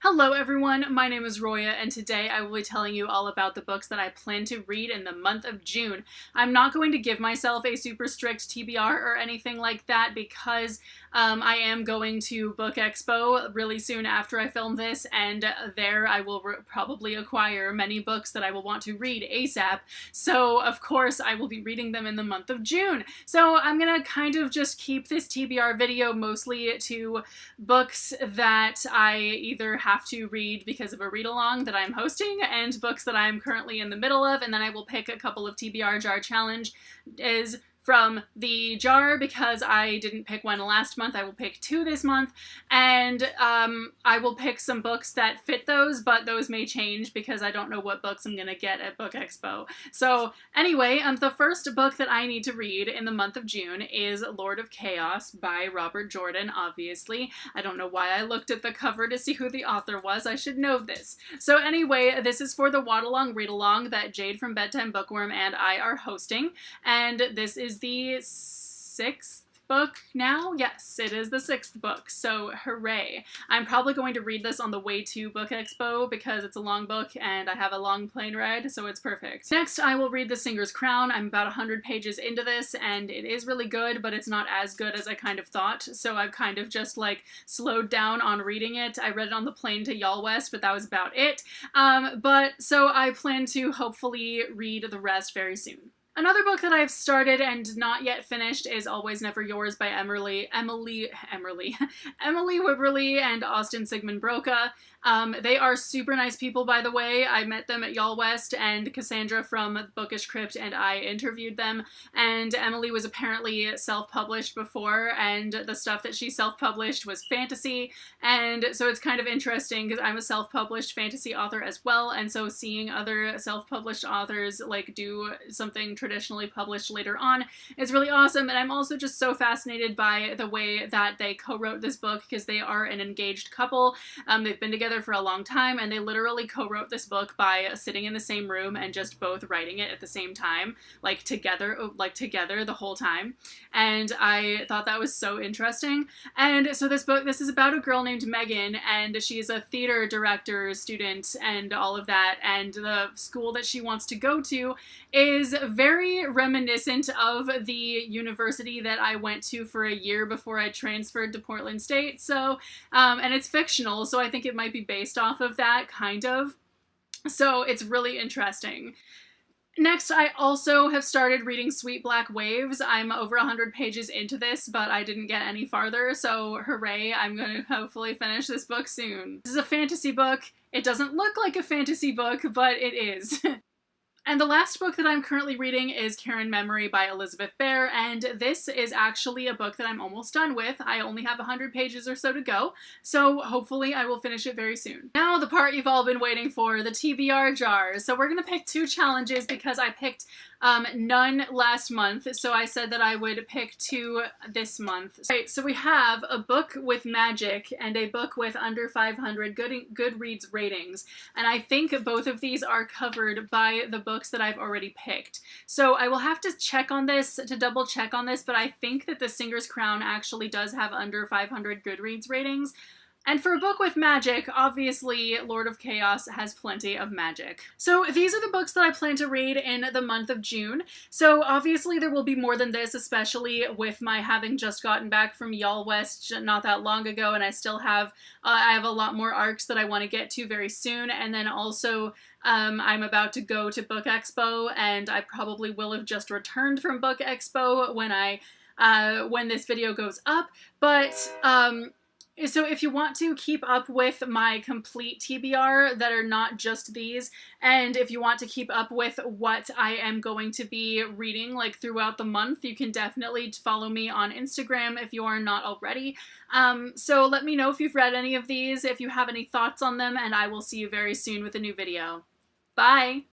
Hello everyone, my name is Roya and today I will be telling you all about the books that I plan to read in the month of June. I'm not going to give myself a super strict TBR or anything like that because I am going to Book Expo really soon after I film this, and there I will probably acquire many books that I will want to read ASAP. So of course I will be reading them in the month of June. So I'm gonna kind of just keep this TBR video mostly to books that I either have to read because of a read-along that I'm hosting and books that I'm currently in the middle of, and then I will pick a couple of TBR jar challenges from the jar because I didn't pick one last month. I will pick two this month, and I will pick some books that fit those, but those may change because I don't know what books I'm gonna get at Book Expo. So anyway, the first book that I need to read in the month of June is Lord of Chaos by Robert Jordan, obviously. I don't know why I looked at the cover to see who the author was. I should know this. So anyway, this is for the Watt-along read-along that Jade from Bedtime Bookworm and I are hosting, and this is the sixth book now? Yes, it is the sixth book, so hooray. I'm probably going to read this on the way to Book Expo because it's a long book and I have a long plane ride, so it's perfect. Next, I will read The Singer's Crown. I'm about 100 pages into this and it is really good, but it's not as good as I kind of thought, so I've kind of just like slowed down on reading it. I read it on the plane to Y'all West, but that was about it. So I plan to hopefully read the rest very soon. Another book that I've started and not yet finished is Always Never Yours by Emily Wibberley and Austin Sigmund Broca. They are super nice people, by the way. I met them at Y'all West, and Cassandra from Bookish Crypt and I interviewed them, and Emily was apparently self-published before, and the stuff that she self-published was fantasy, and so it's kind of interesting because I'm a self-published fantasy author as well, and so seeing other self-published authors like do something traditionally published later on is really awesome. And I'm also just so fascinated by the way that they co-wrote this book because they are an engaged couple. They've been together for a long time, and they literally co-wrote this book by sitting in the same room and just both writing it at the same time, like together the whole time. And I thought that was so interesting. And so this is about a girl named Megan, and she's a theater director student and all of that, and the school that she wants to go to is very reminiscent of the university that I went to for a year before I transferred to Portland State. So, and it's fictional, so I think it might be based off of that, kind of. So it's really interesting. Next, I also have started reading Sweet Black Waves. I'm over 100 pages into this, but I didn't get any farther, so hooray, I'm going to hopefully finish this book soon. This is a fantasy book. It doesn't look like a fantasy book, but it is. And the last book that I'm currently reading is Karen Memory by Elizabeth Bear, and this is actually a book that I'm almost done with. I only have 100 pages or so to go, so hopefully I will finish it very soon. Now the part you've all been waiting for, the TBR jar. So we're gonna pick two challenges because I picked none last month, so I said that I would pick two this month. Right, so we have a book with magic and a book with under 500 Goodreads ratings, and I think both of these are covered by the books that I've already picked. So I will have to check on this, to double check on this, but I think that The Singer's Crown actually does have under 500 Goodreads ratings. And for a book with magic, obviously Lord of Chaos has plenty of magic. So these are the books that I plan to read in the month of June. So obviously there will be more than this, especially with my having just gotten back from Y'all West not that long ago, and I still have, I have a lot more arcs that I want to get to very soon, and then also I'm about to go to Book Expo, and I probably will have just returned from Book Expo when this video goes up, but so if you want to keep up with my complete TBR that are not just these, and if you want to keep up with what I am going to be reading like throughout the month, you can definitely follow me on Instagram if you are not already. So let me know if you've read any of these, if you have any thoughts on them, and I will see you very soon with a new video. Bye!